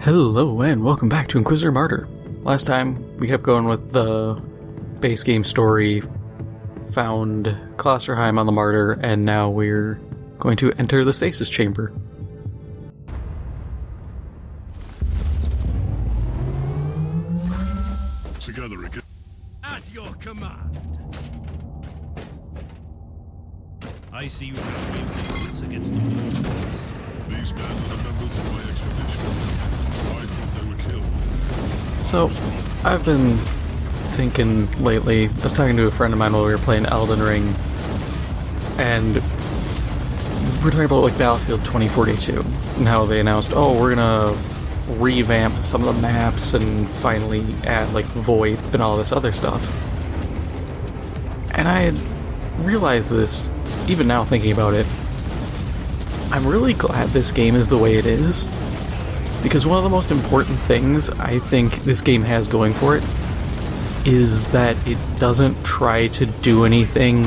Hello and welcome back to Inquisitor Martyr. Last time we kept going with the base game story, found Klosterheim on the Martyr, and now we're going to enter the Stasis Chamber. Together again. At your command. I see you have reinforcements against the walls. These men are members of my expedition. I thought they were killed. So, I've been thinking lately, I was talking to a friend of mine while we were playing Elden Ring, and we're talking about like Battlefield 2042, and how they announced, oh, we're gonna revamp some of the maps and finally add like VoIP and all this other stuff. And I had realized this, even now thinking about it, I'm really glad this game is the way it is, because one of the most important things I think this game has going for it is that it doesn't try to do anything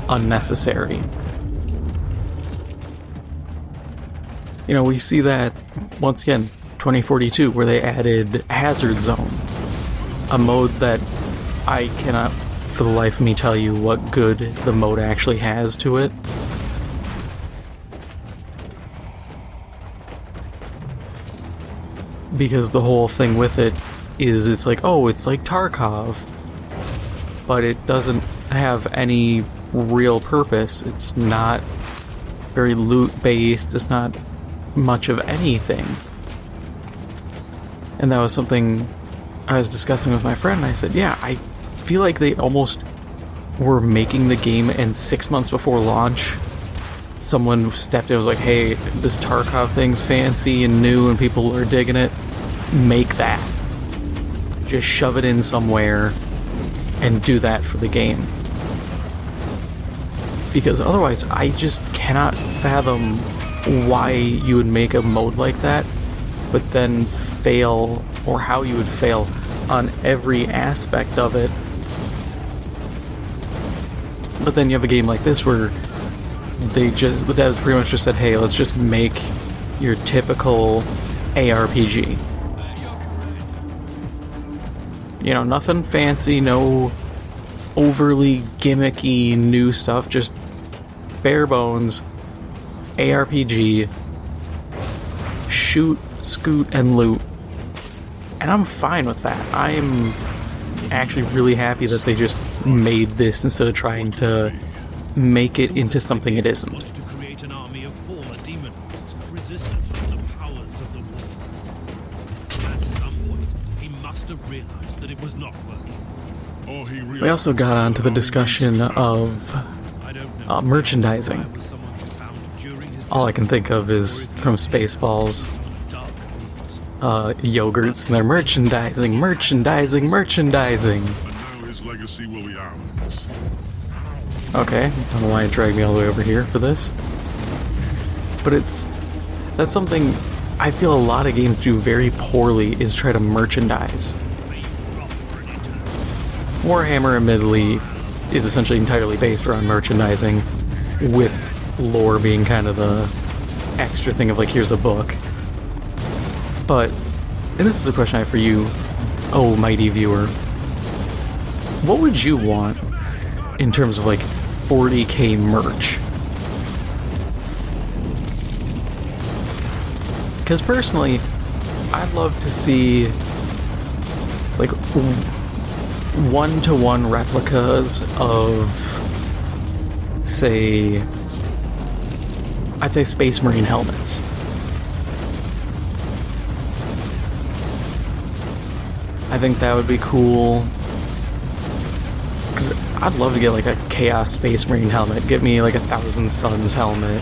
unnecessary. You know, we see that once again 2042, where they added Hazard Zone, a mode that I cannot for the life of me tell you what good the mode actually has to it. Because the whole thing with it is it's like, oh, it's like Tarkov, but it doesn't have any real purpose. It's not very loot-based, it's not much of anything. And that was something I was discussing with my friend, and I said, yeah, I feel like they almost were making the game, and 6 months before launch, someone stepped in and was like, hey, this Tarkov thing's fancy and new and people are digging it. Make that. Just shove it in somewhere and do that for the game. Because otherwise, I just cannot fathom why you would make a mode like that, but then fail, or how you would fail on every aspect of it. But then you have a game like this where the devs pretty much just said, hey, let's just make your typical ARPG. You know, nothing fancy, no overly gimmicky new stuff, just bare bones ARPG, shoot, scoot, and loot. And I'm fine with that. I'm actually really happy that they just made this instead of trying to make it into something it isn't. To create an army of former demon hosts resistant to the powers of the war. At some point, he must have realized that it was not working. We also got onto the discussion of merchandising. All I can think of is from Spaceballs. Yogurts and their merchandising. And now his legacy will be ours. Okay, I don't know why it dragged me all the way over here for this. But that's something I feel a lot of games do very poorly, is try to merchandise. Warhammer, admittedly, is essentially entirely based around merchandising, with lore being kind of the extra thing of like, here's a book. But, and this is a question I have for you, oh mighty viewer, what would you want in terms of like 40K merch? Because personally, I'd love to see like one-to-one replicas of, say, I'd say Space Marine helmets. I think that would be cool, because I'd love to get like a Chaos Space Marine helmet, get me like a Thousand Suns helmet,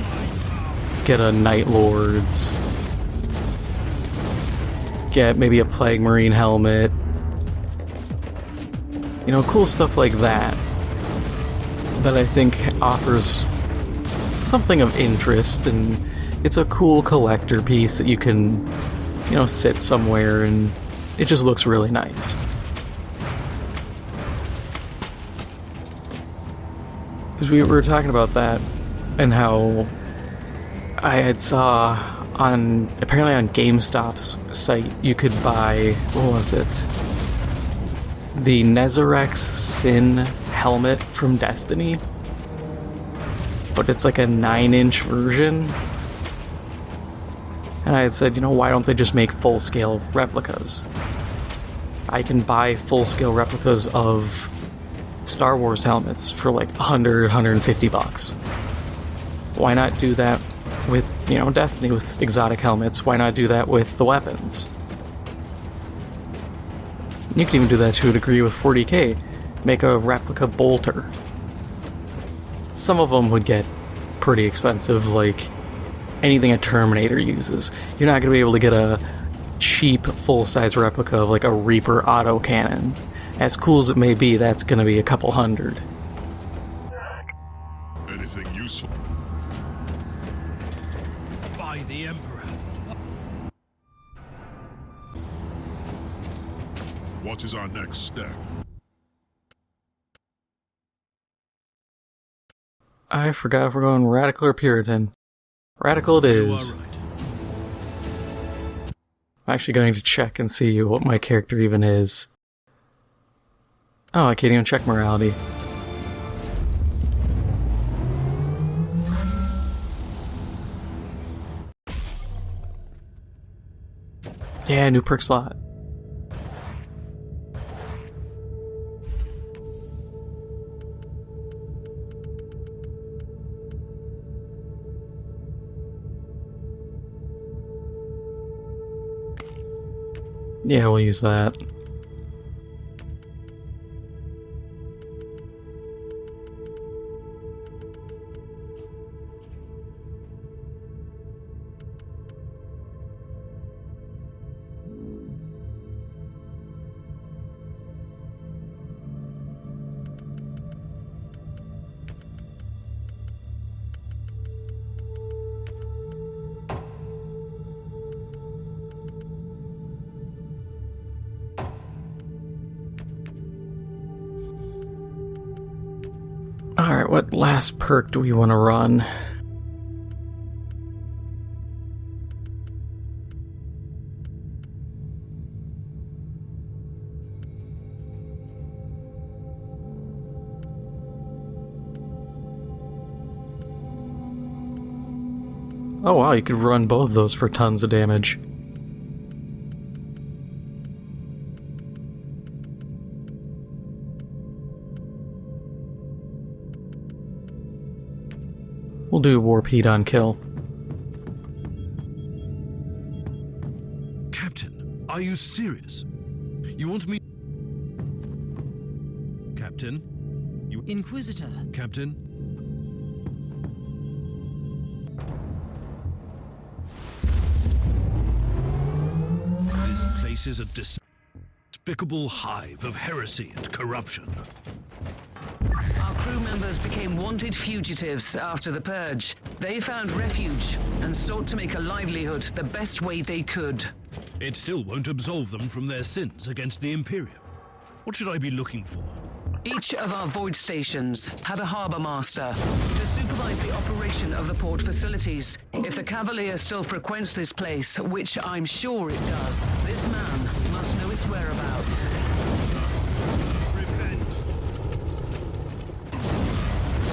get a Night Lords, get maybe a Plague Marine helmet, you know, cool stuff like that, that I think offers something of interest, and it's a cool collector piece that you can, you know, sit somewhere and it just looks really nice. Because we were talking about that, and how I had saw apparently on GameStop's site, you could buy, what was it? The Nezarec Sin helmet from Destiny. But it's like a 9-inch version. And I had said, you know, why don't they just make full-scale replicas? I can buy full-scale replicas of Star Wars helmets for like 100, 150 bucks. Why not do that with, you know, Destiny with exotic helmets? Why not do that with the weapons? You can even do that to a degree with 40K. Make a replica bolter. Some of them would get pretty expensive, like anything a Terminator uses. You're not going to be able to get a cheap full-size replica of like a Reaper autocannon. As cool as it may be, that's going to be a couple hundred. Anything useful? By the Emperor. What is our next step? I forgot if we're going Radical or Puritan. Radical it is. You are right. I'm actually going to check and see what my character even is. Oh, I can't even check morality. Yeah, new perk slot. Yeah, we'll use that. Alright, what last perk do we want to run? Oh wow, you could run both of those for tons of damage. We'll do Warp Heat on kill. Captain, are you serious? You want me... Captain? You... Inquisitor. Captain? This place is a despicable hive of heresy and corruption. Our crew members became wanted fugitives after the purge. They found refuge and sought to make a livelihood the best way they could. It still won't absolve them from their sins against the Imperium. What should I be looking for? Each of our void stations had a harbor master to supervise the operation of the port facilities. If the Cavalier still frequents this place, which I'm sure it does, this man must know its whereabouts.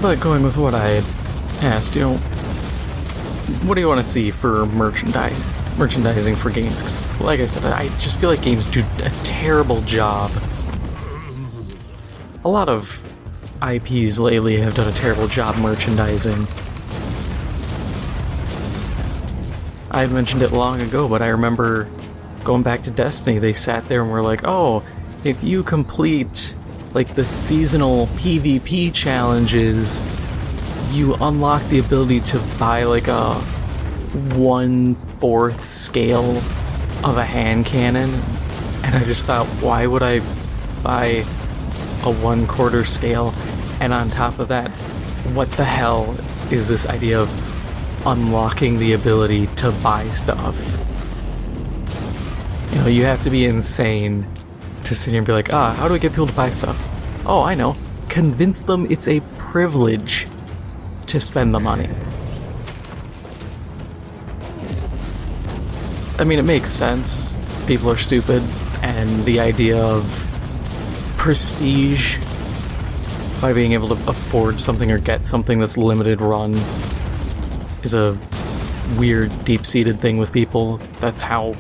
But going with what I had asked, you know, what do you want to see for merchandising for games? 'Cause like I said, I just feel like games do a terrible job. A lot of IPs lately have done a terrible job merchandising. I had mentioned it long ago, but I remember going back to Destiny, they sat there and were like, oh, if you complete like the seasonal PvP challenges, you unlock the ability to buy like a 1/4 scale of a hand cannon. And I just thought, why would I buy a 1/4 scale? And on top of that, what the hell is this idea of unlocking the ability to buy stuff? You know, you have to be insane to sit here and be like, how do I get people to buy stuff? Oh, I know. Convince them it's a privilege to spend the money. I mean, it makes sense. People are stupid, and the idea of prestige by being able to afford something or get something that's limited run is a weird, deep-seated thing with people. That's how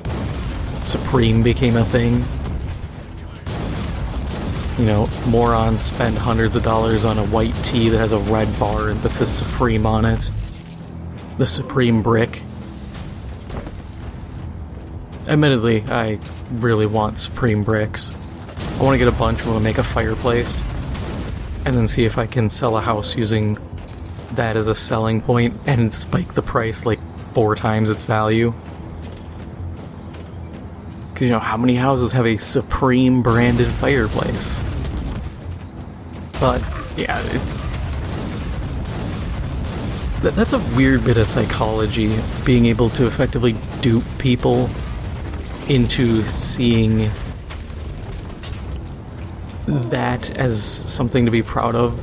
Supreme became a thing. You know, morons spend hundreds of dollars on a white tee that has a red bar that says Supreme on it. The Supreme brick. Admittedly, I really want Supreme bricks. I want to get a bunch. I want to make a fireplace. And then see if I can sell a house using that as a selling point and spike the price like 4 times its value. Because, you know, how many houses have a Supreme branded fireplace? But, yeah, that's a weird bit of psychology, being able to effectively dupe people into seeing that as something to be proud of.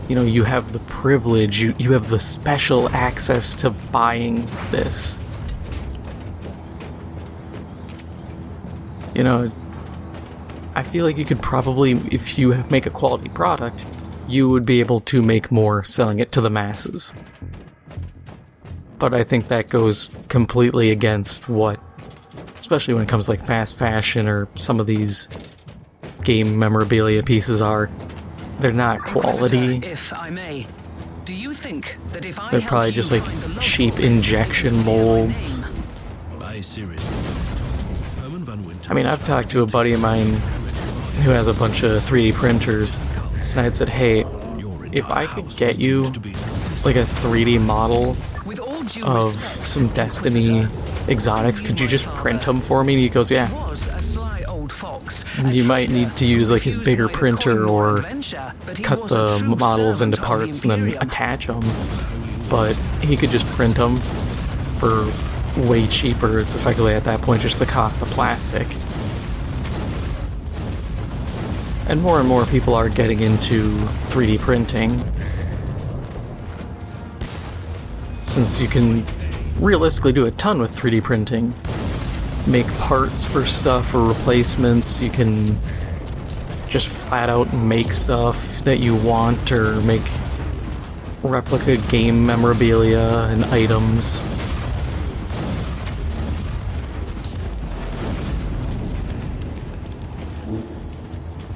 You know, you have the privilege, you have the special access to buying this. You know, I feel like you could probably, if you make a quality product, you would be able to make more selling it to the masses. But I think that goes completely against what, especially when it comes to like fast fashion or some of these game memorabilia pieces are. They're not quality. If I may, do you think that if I They're probably just like cheap injection molds. I mean, I've talked to a buddy of mine who has a bunch of 3D printers, and I had said, hey, if I could get you like a 3D model of some Destiny exotics, could you just print them for me? And he goes, yeah. You might need to use like his bigger printer or cut the models into parts and then attach them, but he could just print them for way cheaper. It's effectively at that point just the cost of plastic. And more people are getting into 3D printing, since you can realistically do a ton with 3D printing. Make parts for stuff or replacements. You can just flat out make stuff that you want, or make replica game memorabilia and items.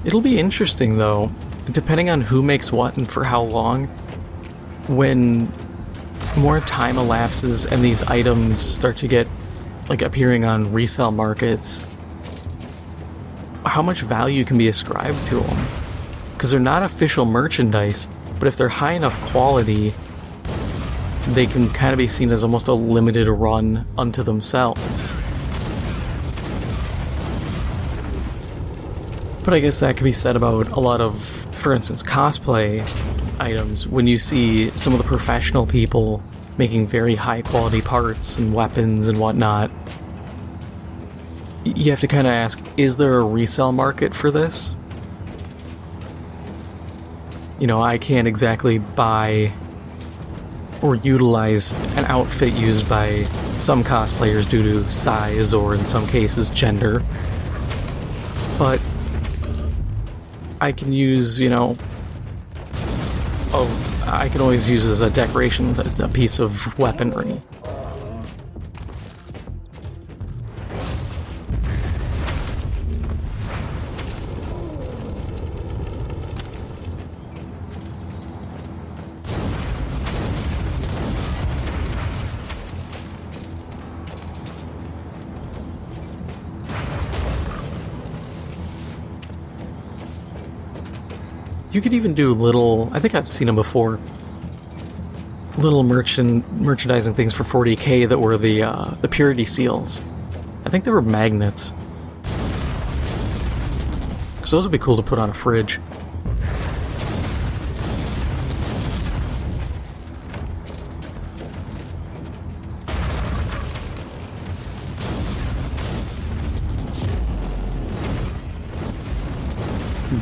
It'll be interesting though, depending on who makes what and for how long, when more time elapses and these items start to get like appearing on resale markets, how much value can be ascribed to them. Because they're not official merchandise, but if they're high enough quality, they can kind of be seen as almost a limited run unto themselves. But I guess that could be said about a lot of, for instance, cosplay items. When you see some of the professional people making very high quality parts and weapons and whatnot, you have to kind of ask, is there a resale market for this? You know, I can't exactly buy or utilize an outfit used by some cosplayers due to size or in some cases gender, but I can use, you know, I can always use as a decoration a piece of weaponry. You could even do little, I think I've seen them before, little merchandising things for 40K that were the purity seals. I think they were magnets. So those would be cool to put on a fridge.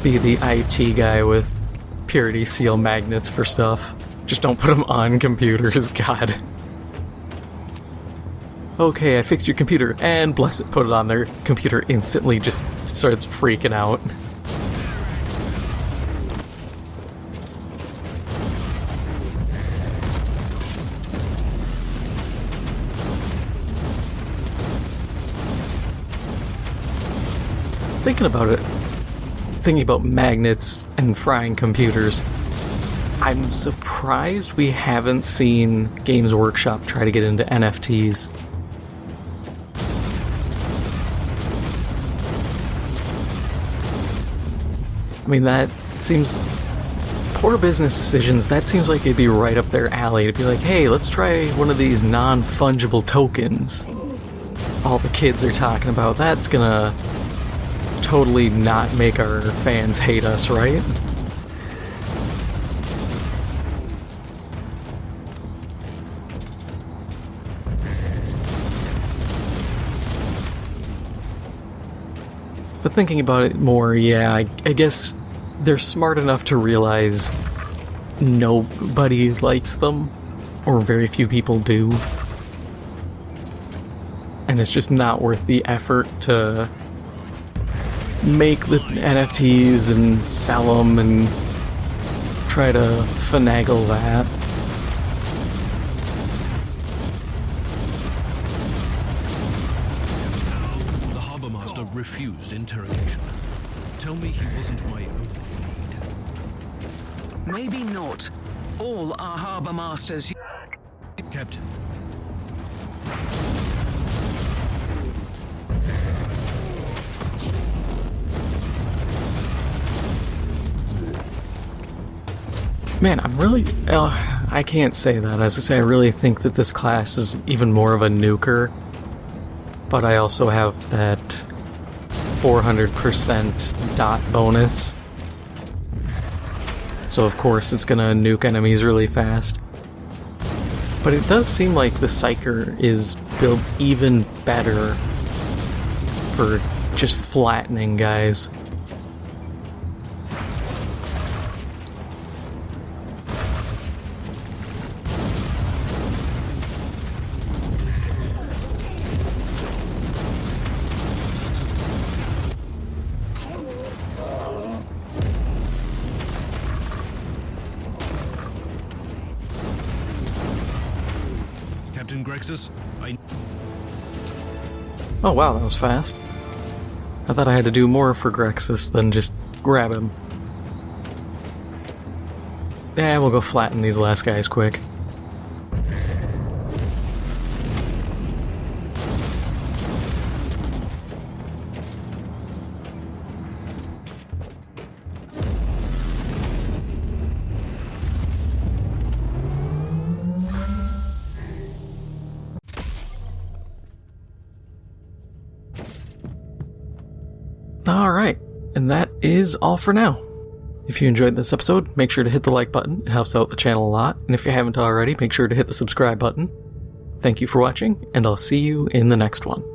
Be the IT guy with purity seal magnets for stuff. Just don't put them on computers, God. okay, I fixed your computer, and bless it, put it on their computer, instantly just starts freaking out. Thinking about it, thinking about magnets and frying computers, I'm surprised we haven't seen Games Workshop try to get into NFTs. I mean, that seems... poor business decisions, that seems like it'd be right up their alley to be like, hey, let's try one of these non-fungible tokens. All the kids are talking about, that's gonna totally not make our fans hate us, right? But thinking about it more, yeah, I guess they're smart enough to realize nobody likes them, or very few people do. And it's just not worth the effort to make the NFTs and sell them and try to finagle that. The Harbour Master refused interrogation. Tell me he wasn't my only lead. Maybe not. All our Harbour Masters... Captain. Man, I'm really... I can't say that. As I say, I really think that this class is even more of a nuker. But I also have that 400% dot bonus. So of course it's gonna nuke enemies really fast. But it does seem like the Psyker is built even better for just flattening guys. Captain Grexus, Oh wow, that was fast. I thought I had to do more for Grexus than just grab him. Yeah, we'll go flatten these last guys quick. Alright, and that is all for now. If you enjoyed this episode, make sure to hit the like button, it helps out the channel a lot, and if you haven't already, make sure to hit the subscribe button. Thank you for watching, and I'll see you in the next one.